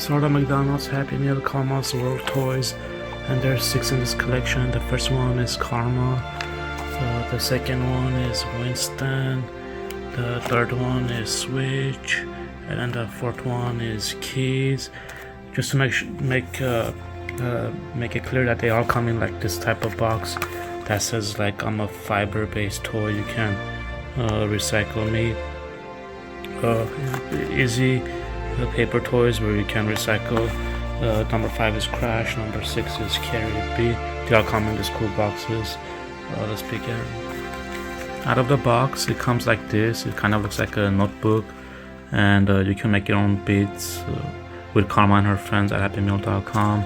Sort of McDonald's Happy Meal Karma's World Toys, and there's 6 in this collection. The first one is Karma, the second one is Winston, the third one is Switch, and then the fourth one is Keys. Just to make it clear that they all come in like this type of box that says like I'm a fiber-based toy, you can recycle me. Easy paper toys where you can recycle. Number 5 is Crash, number 6 is Carry It Be. They all come in these cool boxes. Let's begin. Out of the box it comes like this. It kind of looks like a notebook, and you can make your own beats with Karma and her friends at happymeal.com.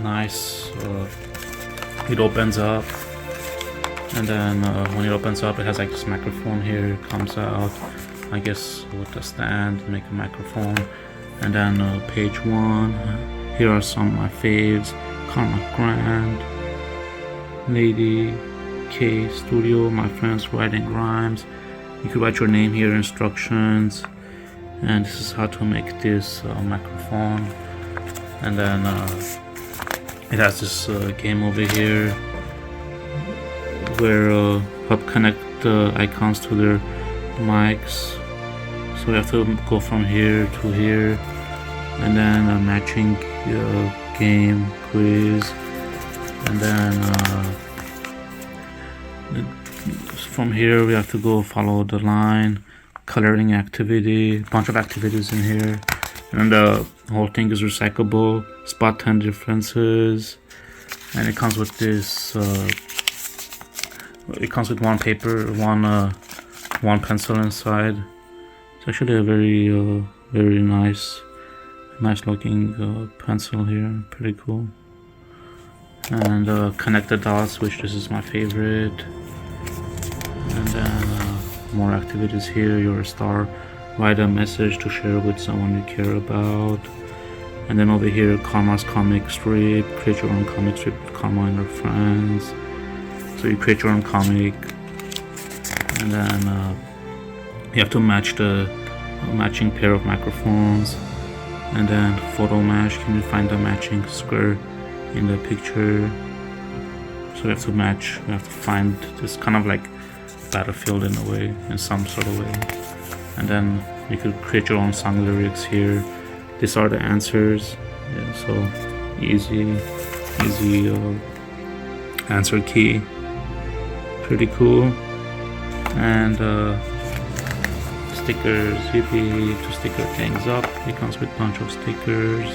Nice. It opens up, and then when it opens up it has like this microphone here. It comes out, I guess, with a stand to make a microphone. And then page 1, here are some of my faves: Karma Grand, Lady, K Studio, my friends writing rhymes. You could write your name here, instructions, and this is how to make this microphone. And then it has this game over here where help connect the icons to their mics. So we have to go from here to here, and then a matching game quiz, and then from here we have to go follow the line, coloring activity, bunch of activities in here, and the whole thing is recyclable. Spot 10 differences, and it comes with this. It comes with one paper, one pencil inside. It's actually a very nice looking pencil here, pretty cool. And connect the dots, which this is my favorite. And then more activities here. You're a star. Write a message to share with someone you care about. And then over here, Karma's comic strip. Create your own comic strip with Karma and her friends. So you create your own comic, and then you have to match the matching pair of microphones, and then photo match. Can you find the matching square in the picture? So we have to match. We have to find this kind of like Battlefield in a way, in some sort of way. And then you could create your own song lyrics here. These are the answers. Yeah, so easy answer key. Pretty cool. And stickers, yippee, to sticker things up. It comes with a bunch of stickers.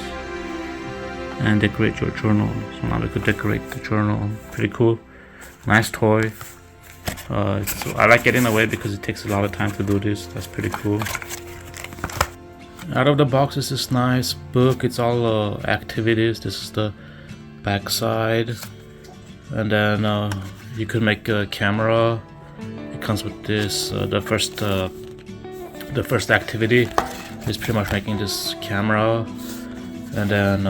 And decorate your journal. So now we could decorate the journal. Pretty cool. Nice toy. So I like it in a way because it takes a lot of time to do this. That's pretty cool. Out of the box is this nice book. It's all activities. This is the back side. And then you could make a camera. It comes with this. The first activity is pretty much making this camera. And then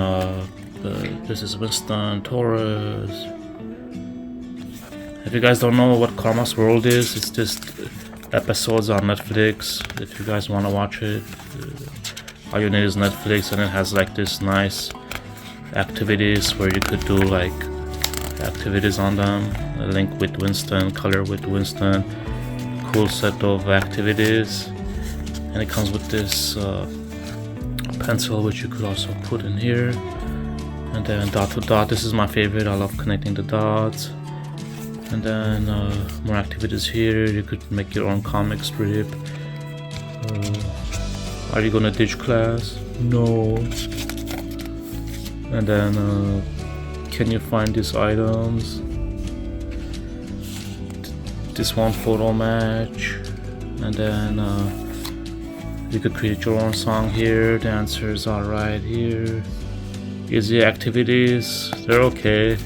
this is Winston Torres. If you guys don't know what Karma's World is, it's just episodes on Netflix. If you guys want to watch it, all you need is Netflix, and it has like this nice activities where you could do like activities on them. A link with Winston, color with Winston, cool set of activities. And it comes with this pencil, which you could also put in here. And then dot to dot. This is my favorite. I love connecting the dots. And then more activities here. You could make your own comic strip. Are you gonna ditch class? No. And then can you find these items? This one photo match. And then you could create your own song here. The answers are right here. Easy activities, they're okay.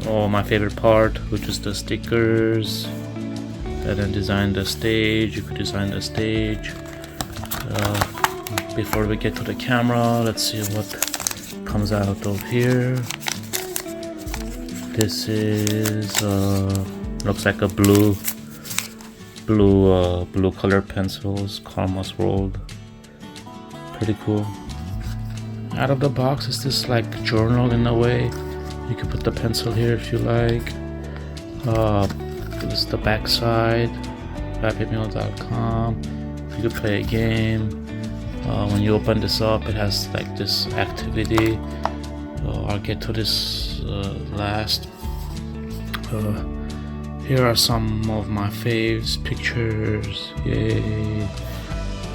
Oh, my favorite part, which is the stickers. And then design the stage. You could design the stage. Before we get to the camera, let's see what comes out of here. This is looks like a blue color pencils. Karma's World. Pretty cool. Out of the box is this like journal in a way. You can put the pencil here if you like. This is the back side, happymeal.com. You could play a game. When you open this up, it has like this activity. I'll get to this last. Here are some of my faves, pictures, yay!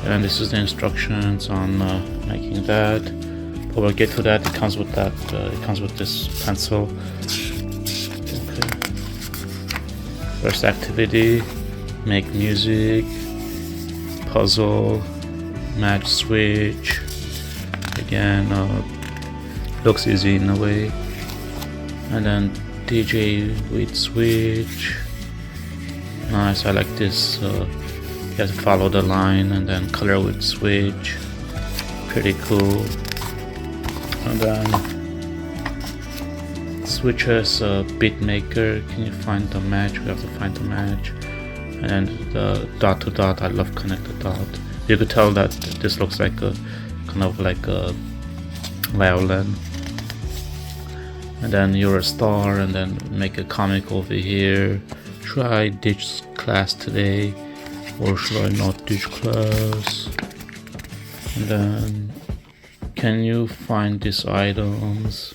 And this is the instructions on making that. But we'll get to that. It comes with that. It comes with this pencil. Okay. First activity: make music, puzzle, match switch. Again, looks easy in a way. And then DJ with switch. Nice, I like this. You have to follow the line and then color with switch. Pretty cool. And then switches beat maker. Can you find the match? We have to find the match. And then the dot to dot. I love connect the dot. You could tell that this looks like a kind of like a violin. And then you're a star, and then make a comic over here. Should I ditch class today, or should I not ditch class? And then, can you find these items?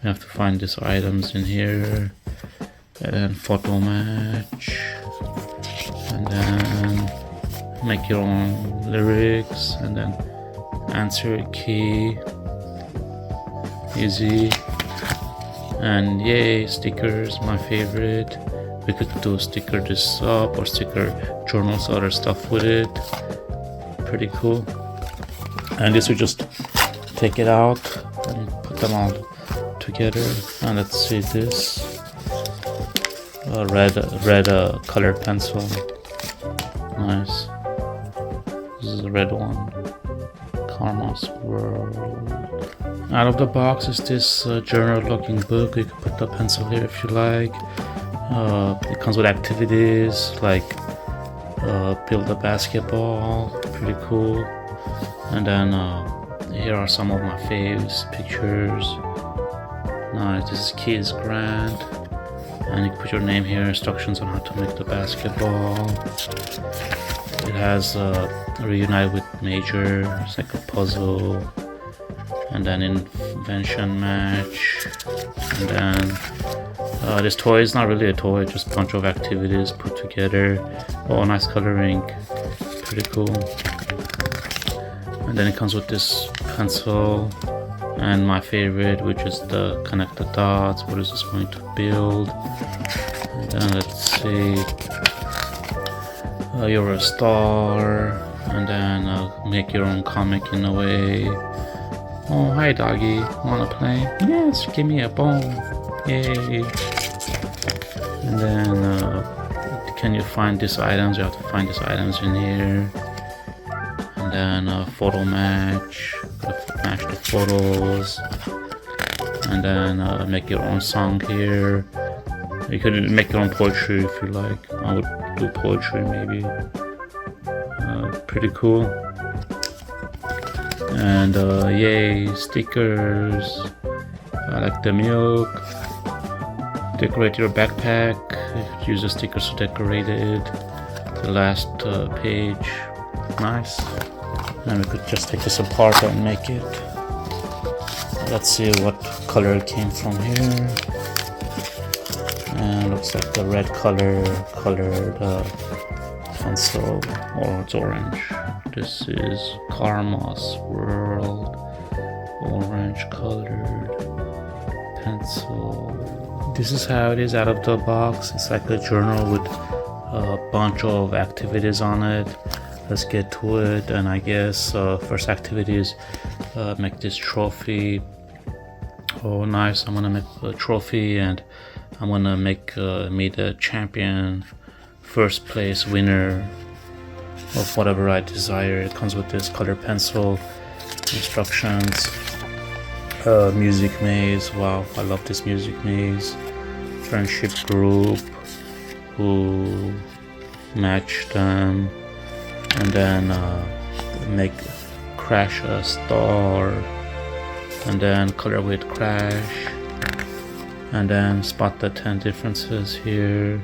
We have to find these items in here. And then photo match. And then make your own lyrics, and then answer key. Easy. And yay, stickers, my favorite. We could do sticker this up or sticker journals, other stuff with it. Pretty cool. And this we just take it out and put them all together. And let's see this red colored pencil. Nice. This is a red one. Karma's World. Out of the box is this journal looking book. You can put the pencil here if you like. It comes with activities like build a basketball, pretty cool. And then here are some of my faves, pictures. Nice, this is Kids Grant. And you can put your name here, instructions on how to make the basketball. It has reunite with major, it's like a puzzle. And then invention match. And then this toy is not really a toy, just a bunch of activities put together. Oh, nice coloring, pretty cool. And then it comes with this pencil and my favorite, which is the connect the dots. What is this going to build? And then let's see, you're a star, and then make your own comic in a way. Oh, hi doggy, wanna play? Yes, give me a bone. Yay. And then can you find these items? You have to find these items in here. And then photo match, match the photos. And then make your own song here. You could make your own poetry if you like. I would do poetry maybe. Pretty cool. And yay, stickers. I like the milk. Decorate your backpack. Use the stickers to decorate it. The last page. Nice. And we could just take this apart and make it. Let's see what color it came from here. And looks like the red colored pencil, or it's orange. This is Karma's World, orange colored pencil. This is how it is out of the box. It's like a journal with a bunch of activities on it. Let's get to it. And I guess first activity is make this trophy. Oh nice, I'm gonna make a trophy, and I'm gonna make me the champion, first place winner of whatever I desire. It comes with this color pencil, instructions, music maze. Wow, I love this music maze. Friendship group, who match them, and then make crash a star. and then color with crash, and then spot the 10 differences here.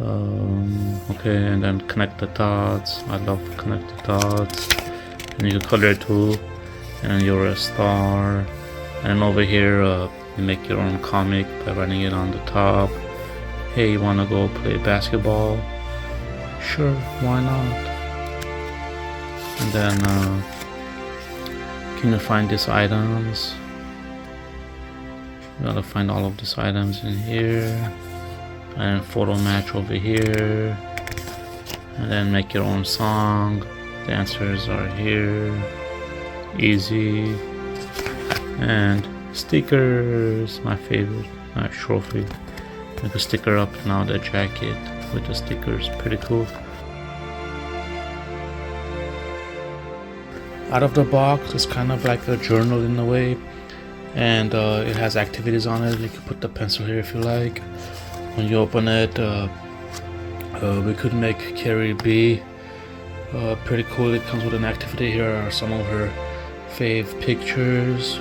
Okay, and then connect the dots. I love connect the dots. And you can color it too, and you're a star. And over here you make your own comic by writing it on the top. Hey, you wanna go play basketball? Sure, why not? And then can you find these items? You gotta find all of these items in here, and photo match over here, and then make your own song. The answers are here, easy. And stickers, my favorite, nice trophy. Make a sticker up now, the jacket with the stickers, pretty cool. Out of the box, it's kind of like a journal in a way, and it has activities on it. You can put the pencil here if you like. When you open it, we could make Carrie B. Pretty cool. It comes with an activity. Here are some of her fave pictures.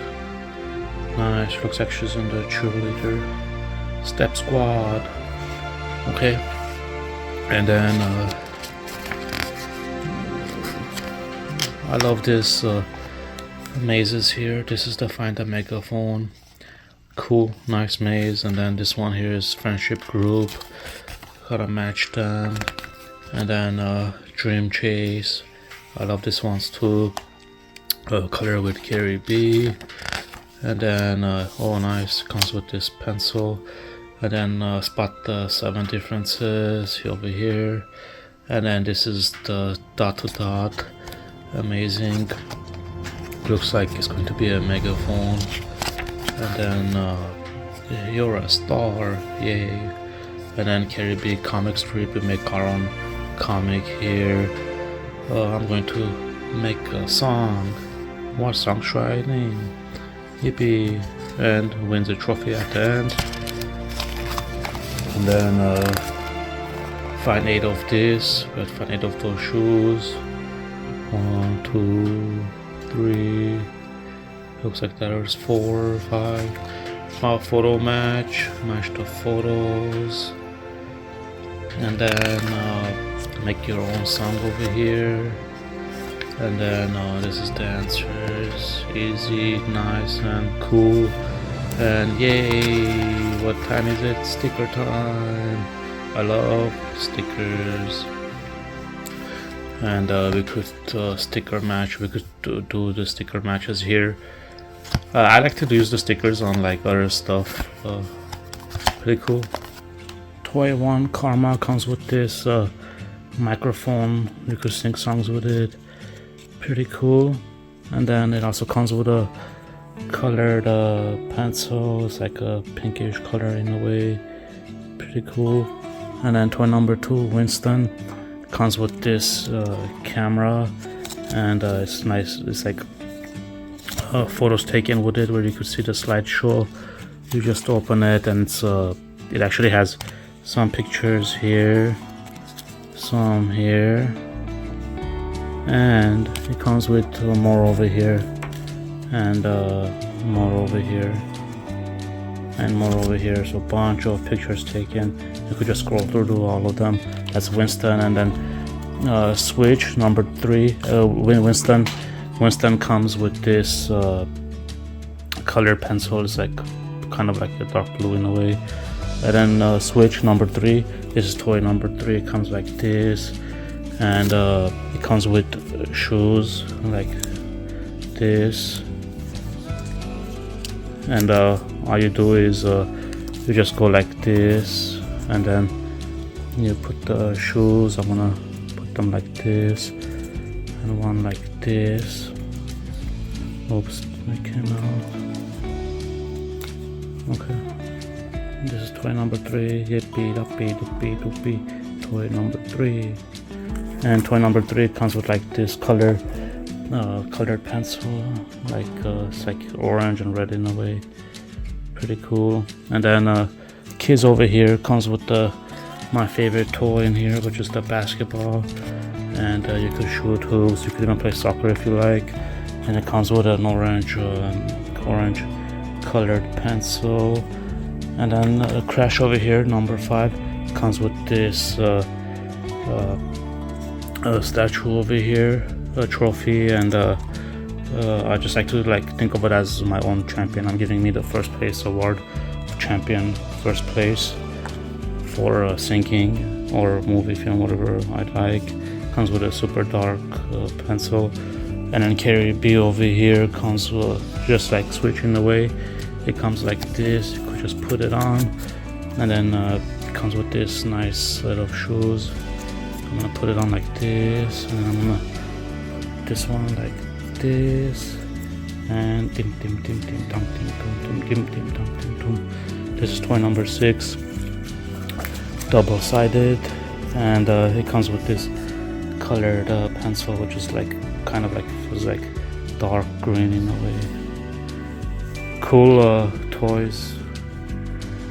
Nice. Looks like she's in the cheerleader. Step squad. Okay. And then I love this mazes here. This is the Find a Megaphone. Cool, nice maze. And then this one here is friendship group. Gotta match them. And then dream chase. I love this ones too. Color with Carrie B. And then oh nice, comes with this pencil. And then spot the 7 differences over here. And then this is the dot to dot. Amazing. Looks like it's going to be a megaphone. And then you're a star, yay. And then Carrie B comic strip. We make our own comic here. I'm going to make a song. What song should I name? Yippee. And wins a trophy at the end. And then find 8 of this. But find 8 of those shoes. 1, 2, 3. Looks like there's 4, 5. Photo match. Match the photos. And then make your own song over here. And then this is the answers. Easy, nice, and cool. And yay! What time is it? Sticker time. I love stickers. And we could sticker match. We could do the sticker matches here. I like to use the stickers on like other stuff. Pretty cool. Toy 1 Karma comes with this microphone. You could sing songs with it. Pretty cool. And then it also comes with a colored pencil. It's like a pinkish color in a way. Pretty cool. And then toy number 2 Winston comes with this camera, and it's nice. It's like photos taken with it where you could see the slideshow. You just open it, and it actually has some pictures here, some here, and it comes with more over here, and more over here, and more over here. So a bunch of pictures taken. You could just scroll through all of them. That's Winston. And then Switch number 3. Winston comes with this color pencil. It's like kind of like a dark blue in a way. And then Switch number 3. This is toy number 3. It comes like this, and it comes with shoes like this. And all you do is you just go like this, and then you put the shoes. I'm gonna put them like this, and one like this. Oops, it came out. Okay, this is toy number 3. Yippee doopie doopie doopie. Toy number 3. And toy number 3 comes with like this colored pencil, like it's like orange and red in a way. Pretty cool. And then kids over here comes with my favorite toy in here, which is the basketball. And you could shoot hoops. You could even play soccer if you like. and it comes with an orange colored pencil. And then Crash over here, number 5, comes with this statue over here, a trophy, and I just like to think of it as my own champion. I'm giving me the first place award, champion, first place for singing or movie, film, whatever I like. Comes with a super dark pencil. And then Carrie B over here comes just like switching away. It comes like this. You could just put it on, and then it comes with this nice set of shoes. I'm gonna put it on like this, and then I'm gonna put this one like this, and dim dim dim dim dum dim dum dim dim dum dim dum. This is toy number 6, double-sided, and it comes with this colored pencil, which is kind of feels like dark green in a way. Cool toys.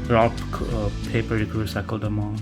They're all paper, you can recycle them all.